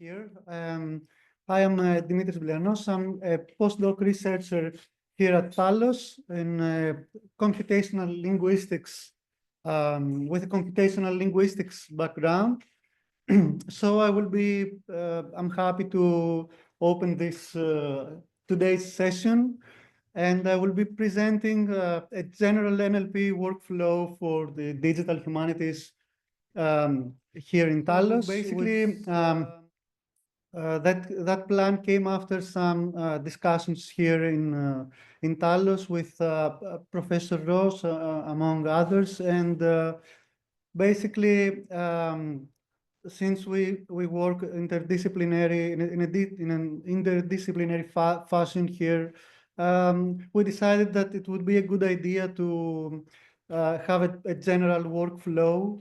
here. I am Dimitris Bilianos. I'm a postdoc researcher here at TALOS in computational linguistics, with a computational linguistics background. So I will be, I'm happy to open this today's session, and I will be presenting a general NLP workflow for the digital humanities here in TALOS. Basically, that plan came after some discussions here in TALOS with Professor Ross, among others, and basically, since we work interdisciplinary in an interdisciplinary fashion here, we decided that it would be a good idea to have a general workflow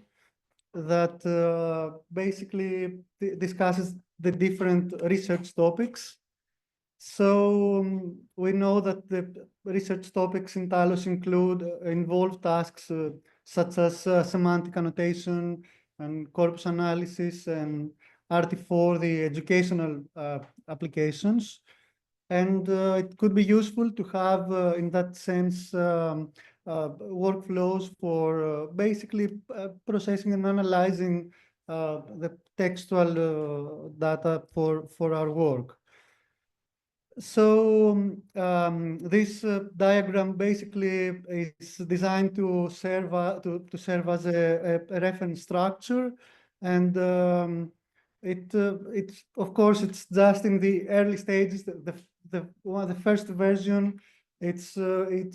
that basically discusses the different research topics. So we know that the research topics in TALOS involve tasks such as semantic annotation and corpus analysis and RT4, the educational applications. And it could be useful to have, in that sense, workflows for basically processing and analyzing the textual data for our work. So this diagram basically is designed to serve as a reference structure, and it's of course it's just in the early stages. The first version, it's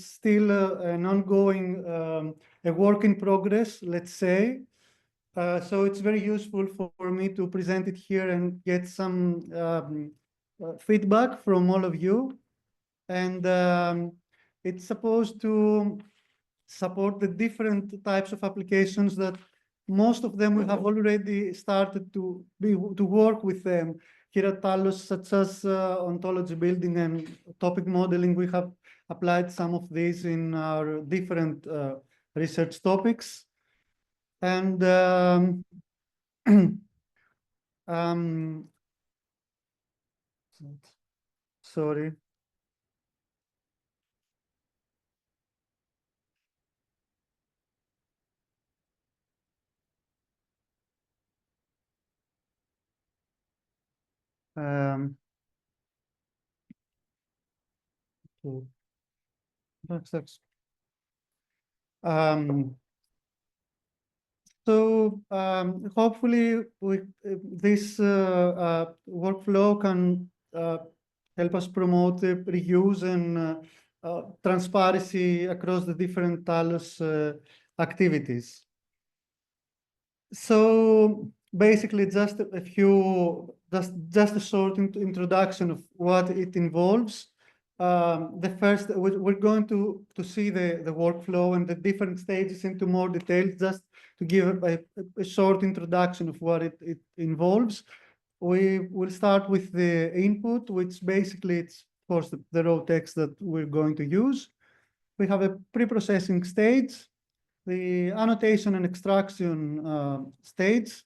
still an ongoing a work in progress, let's say. So it's very useful for me to present it here and get some feedback from all of you. And it's supposed to support the different types of applications that most of them we have already started to work with them here at TALOS, such as ontology building and topic modeling. We have applied some of these in our different research topics. And sorry. So hopefully this workflow can help us promote the reuse and transparency across the different TALOS activities. So basically just a short introduction of what it involves. The first, we're going to see the workflow and the different stages into more detail, just to give a short introduction of what it involves. We will start with the input, which basically it's, of course, the raw text that we're going to use. We have a pre-processing stage, the annotation and extraction stage,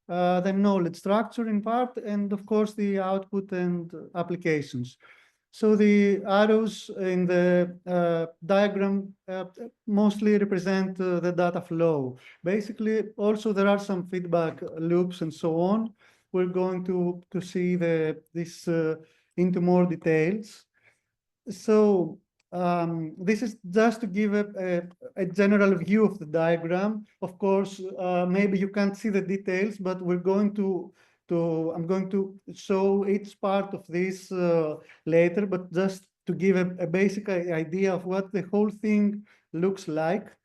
the knowledge structure in part, and of course the output and applications. So the arrows in the diagram mostly represent the data flow. Basically, also there are some feedback loops and so on. We're going to see this into more details. So this is just to give a general view of the diagram. Of course, maybe you can't see the details, but I'm going to show each part of this later, but just to give a basic idea of what the whole thing looks like.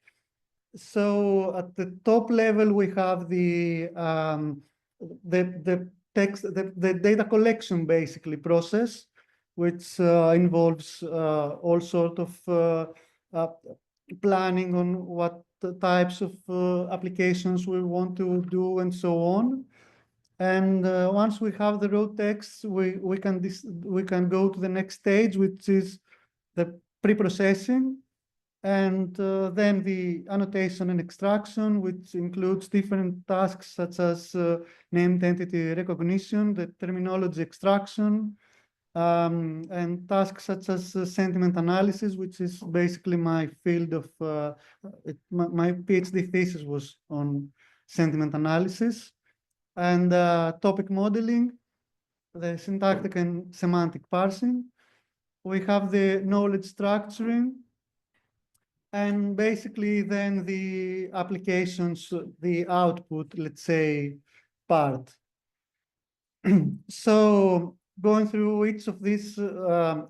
So at the top level, we have the text, the data collection basically process, which involves all sort of planning on what types of applications we want to do and so on. And once we have the raw text, we can go to the next stage, which is the pre-processing. And then the annotation and extraction, which includes different tasks such as named entity recognition, the terminology extraction, and tasks such as sentiment analysis, which is basically my field of, my PhD thesis was on sentiment analysis, and topic modeling, the syntactic and semantic parsing. We have the knowledge structuring, and basically then the applications, the output, let's say, part. So going through each of these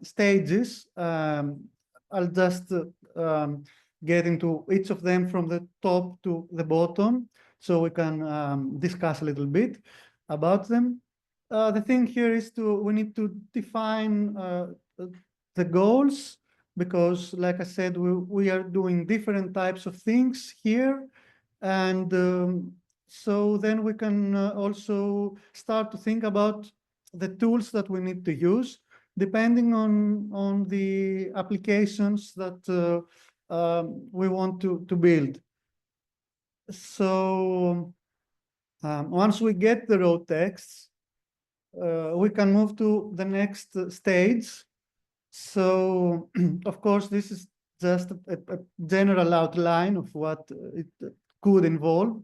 stages, I'll just get into each of them from the top to the bottom, so we can discuss a little bit about them. The thing here is we need to define the goals, because like I said, we are doing different types of things here. And so then we can also start to think about the tools that we need to use, depending on the applications that we want to build. So once we get the raw texts, we can move to the next stage. So, of course, this is just a general outline of what it could involve.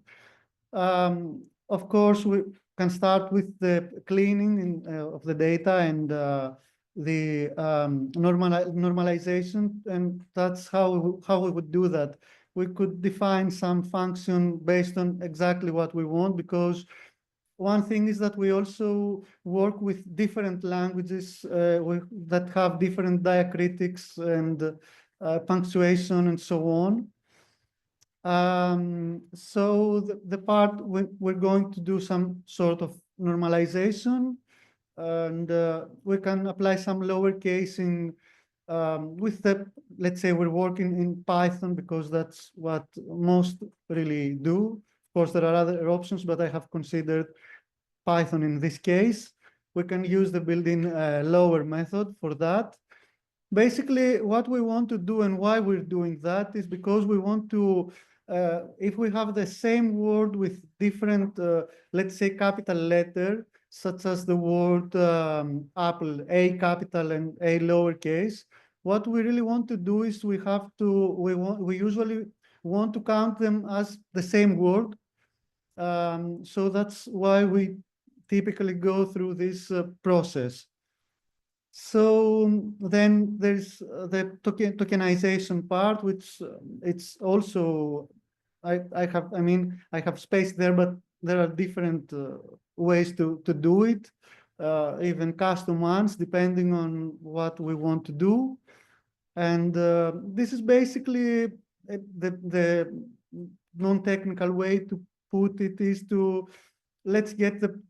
Of course, we can start with the cleaning of the data and the normalization, and that's how we would do that. We could define some function based on exactly what we want, because one thing is that we also work with different languages that have different diacritics and punctuation and so on. So the part we're going to do some sort of normalization, and we can apply some lowercasing with the, let's say we're working in Python because that's what most really do. Of course, there are other options, but I have considered Python in this case. We can use the built-in lower method for that. Basically, what we want to do and why we're doing that is because we want to, if we have the same word with different, let's say, capital letter, such as the word apple, A capital and A lowercase, what we really want to do is we usually want to count them as the same word. So that's why we typically go through this process. So then there's the tokenization part, which it's also, I have space there, but there are different ways to do it, even custom ones, depending on what we want to do. And this is basically the non-technical way to put it is to, let's get the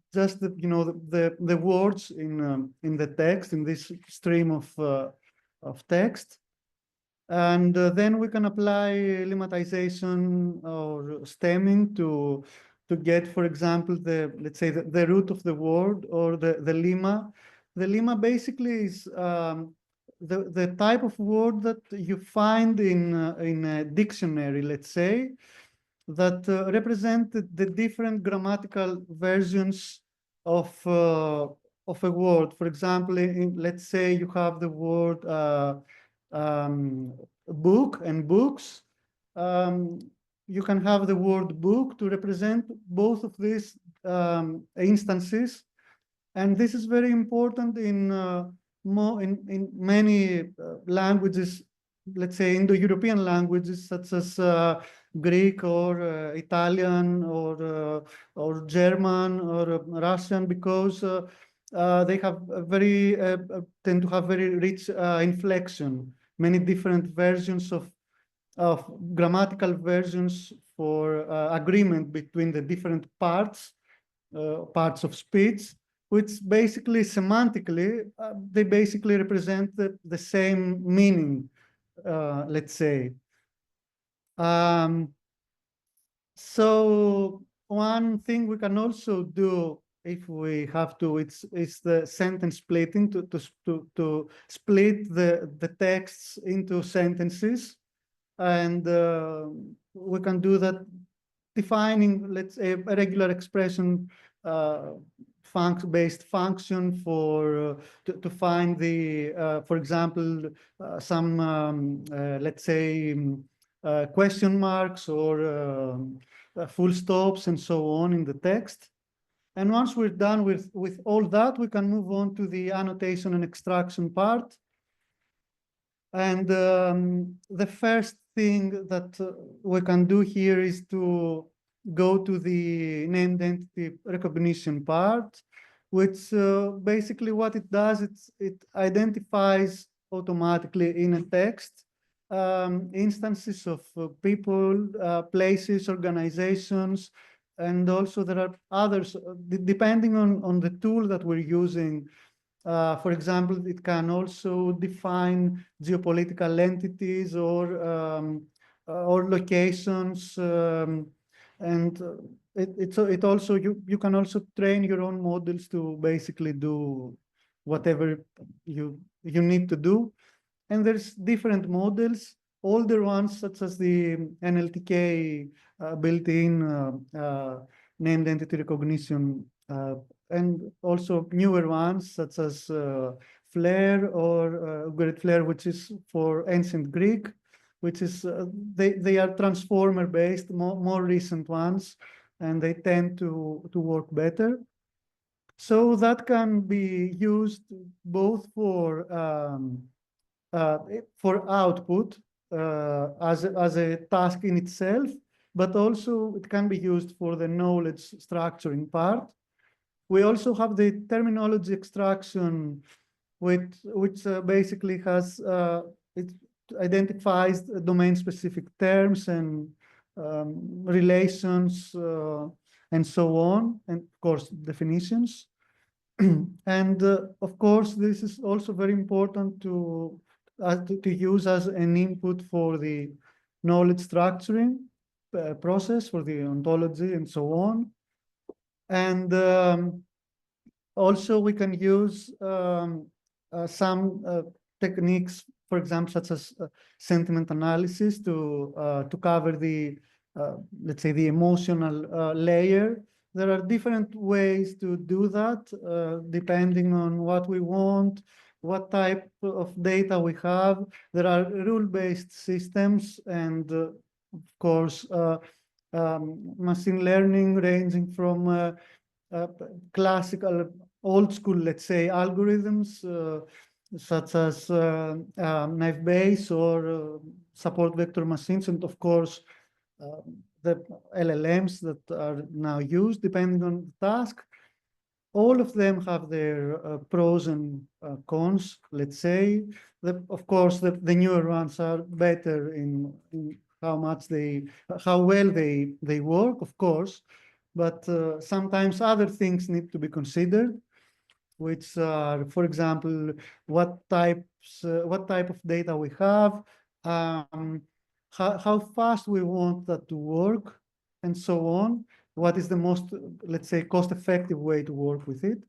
words in the text, in this stream of text, and then we can apply lemmatization or stemming to get, for example, let's say the root of the word or the lemma. The lemma basically is the type of word that you find in a dictionary, let's say, that represent the different grammatical versions of a word. For example, let's say you have the word book and books. You can have the word book to represent both of these instances. And this is very important in many languages, let's say Indo-European languages such as Greek or Italian or German or Russian, because they have tend to have very rich inflection, many different versions of grammatical versions for agreement between the different parts of speech, which basically semantically, they basically represent the same meaning, let's say. So one thing we can also do if we have to, it's the sentence splitting, to split the texts into sentences. And we can do that defining, let's say, a regular expression based function for to find the, for example, some let's say question marks or full stops and so on in the text. And once we're done with all that, we can move on to the annotation and extraction part. And the first thing that we can do here is to go to the named entity recognition part, which basically what it does, it identifies automatically in a text instances of people, places, organizations, and also there are others, depending on the tool that we're using. For example, it can also define geopolitical entities or locations, and it also you can also train your own models to basically do whatever you need to do. And there's different models, older ones such as the NLTK built-in named entity recognition, and also newer ones such as FLAIR or FLAIR, which is for ancient Greek, which is they are transformer based, more recent ones, and they tend to work better. So that can be used both for output as a task in itself, but also it can be used for the knowledge structuring part. We also have the terminology extraction, which basically has it identifies domain-specific terms and relations and so on, and of course definitions. And of course, this is also very important to use as an input for the knowledge structuring process for the ontology and so on. And also we can use some techniques, for example, such as sentiment analysis to cover the, let's say, the emotional layer. There are different ways to do that, depending on what we want, what type of data we have. There are rule-based systems and, of course, machine learning ranging from classical, old school, let's say, algorithms, such as naive Bayes or support vector machines, and of course, the LLMs that are now used, depending on the task. All of them have their pros and cons, let's say. Of course, the newer ones are better in how well they work, of course, but sometimes other things need to be considered, which are, for example, what type of data we have, how fast we want that to work, and so on. What is the most, let's say, cost-effective way to work with it?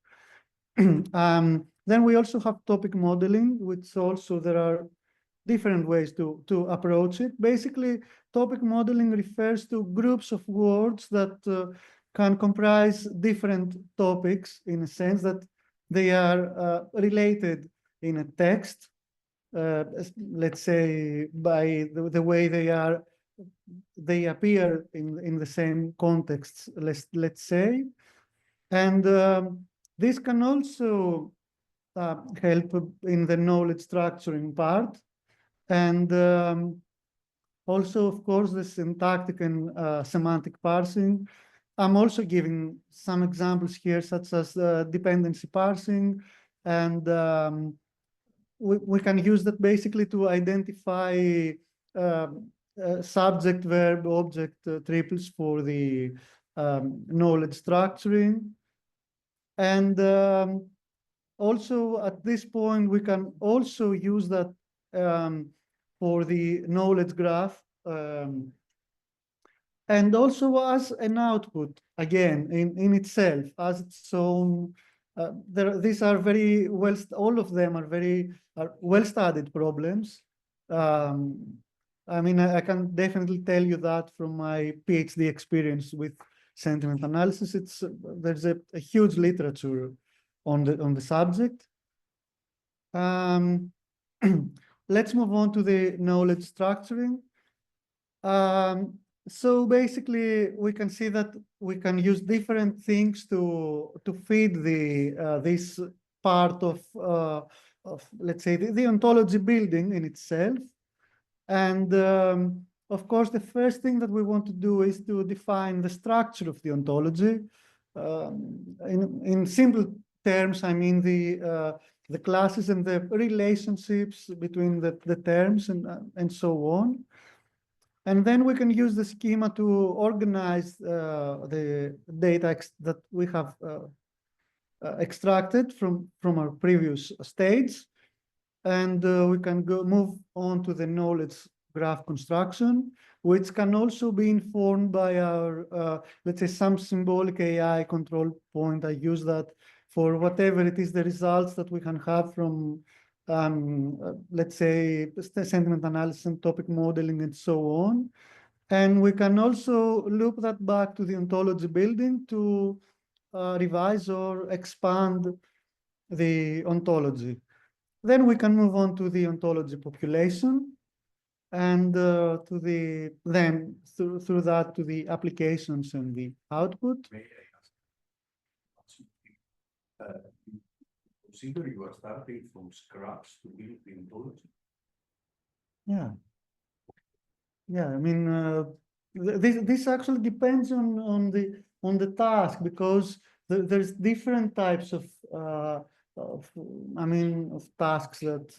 Then we also have topic modeling, which also there are different ways to approach it. Basically, topic modeling refers to groups of words that can comprise different topics in a sense that they are related in a text, let's say by the way they appear in the same contexts, let's say. And this can also help in the knowledge structuring part. And also, of course, the syntactic and semantic parsing. I'm also giving some examples here, such as dependency parsing. And we can use that basically to identify subject, verb, object triples for the knowledge structuring. And also at this point, we can also use that for the knowledge graph, and also as an output, again, in itself, as its own. These are very well, all of them are very well-studied problems. I mean, I can definitely tell you that from my PhD experience with sentiment analysis. There's a huge literature on the subject. Let's move on to the knowledge structuring. So basically, we can see that we can use different things to feed this part of let's say the ontology building in itself. And of course, the first thing that we want to do is to define the structure of the ontology. In simple terms, I mean the classes and the relationships between the terms and so on. And then we can use the schema to organize the data that we have extracted from our previous stage. And we can move on to the knowledge graph construction, which can also be informed by our, let's say, some symbolic AI control point. I use that for whatever it is the results that we can have from, let's say, sentiment analysis and topic modeling and so on. And we can also loop that back to the ontology building to revise or expand the ontology. Then we can move on to the ontology population, and through that to the applications and the output. May I ask you consider you are starting from scratch to build the ontology? Yeah. Yeah, I mean, this actually depends on the task, because there's different types of tasks that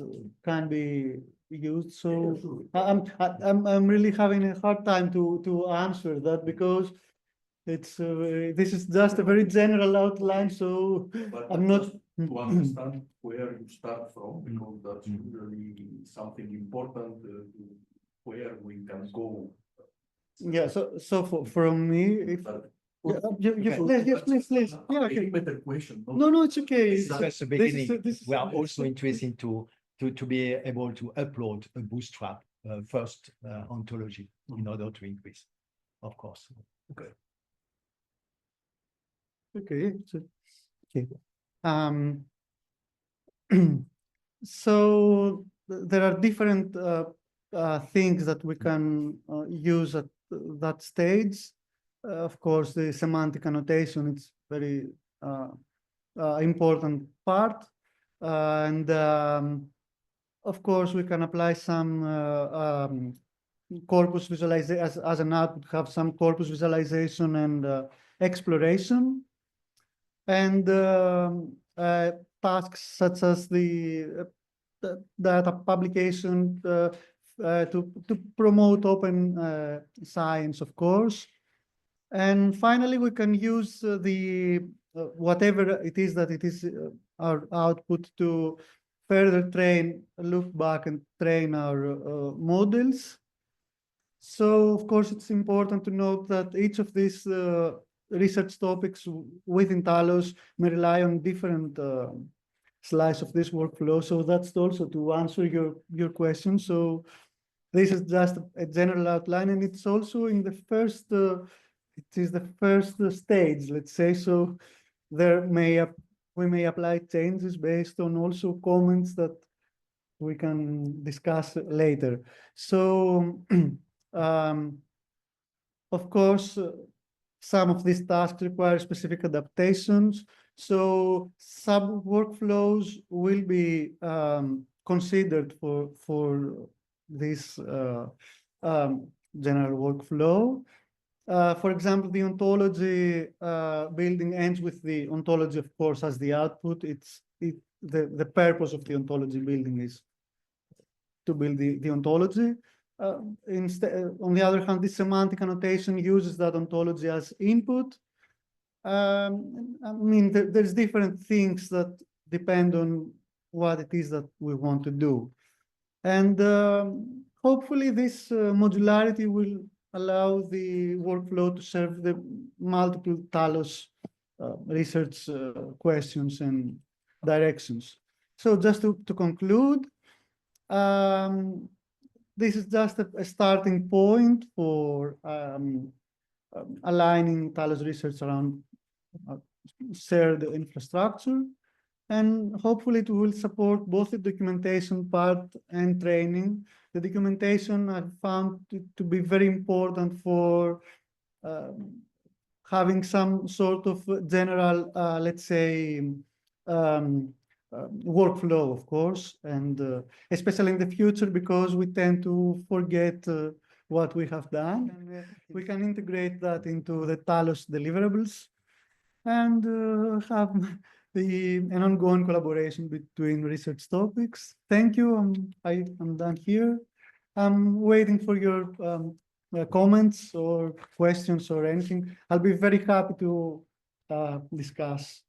can be used. So I'm really having a hard time to answer that, because this is just a very general outline. So But I'm not to understand where you start from, because that's usually something important to where we can go. Yeah. So from me, if please. Yeah, okay. Better question. No, it's okay. That's the beginning. We are also interested to be able to upload a bootstrap first ontology in order to increase, of course. Okay. Okay. So there are different things that we can use at that stage. Of course, the semantic annotation is very important part, and of course we can apply some corpus visualization as an output, have some corpus visualization and exploration, and tasks such as the data publication to promote open science, of course. And finally, we can use whatever it is that it is our output to further look back and train our models. So, of course, it's important to note that each of these research topics within TALOS may rely on different slice of this workflow. So that's also to answer your question. So this is just a general outline, and it's also in the first, it is the first stage, let's say. So we may apply changes based on also comments that we can discuss later. So, of course, some of these tasks require specific adaptations. So some workflows will be considered for this general workflow. For example, the ontology building ends with the ontology, of course, as the output. The purpose of the ontology building is to build the ontology. On the other hand, the semantic annotation uses that ontology as input. I mean, there's different things that depend on what it is that we want to do. And hopefully this modularity will allow the workflow to serve the multiple TALOS research questions and directions. So just to conclude, this is just a starting point for aligning TALOS research around shared infrastructure. And hopefully it will support both the documentation part and training. The documentation I found to be very important for having some sort of general, let's say, workflow, of course, and especially in the future, because we tend to forget what we have done. And, we can integrate that into the TALOS deliverables and have an ongoing collaboration between research topics. Thank you. I'm done here. I'm waiting for your comments or questions or anything. I'll be very happy to discuss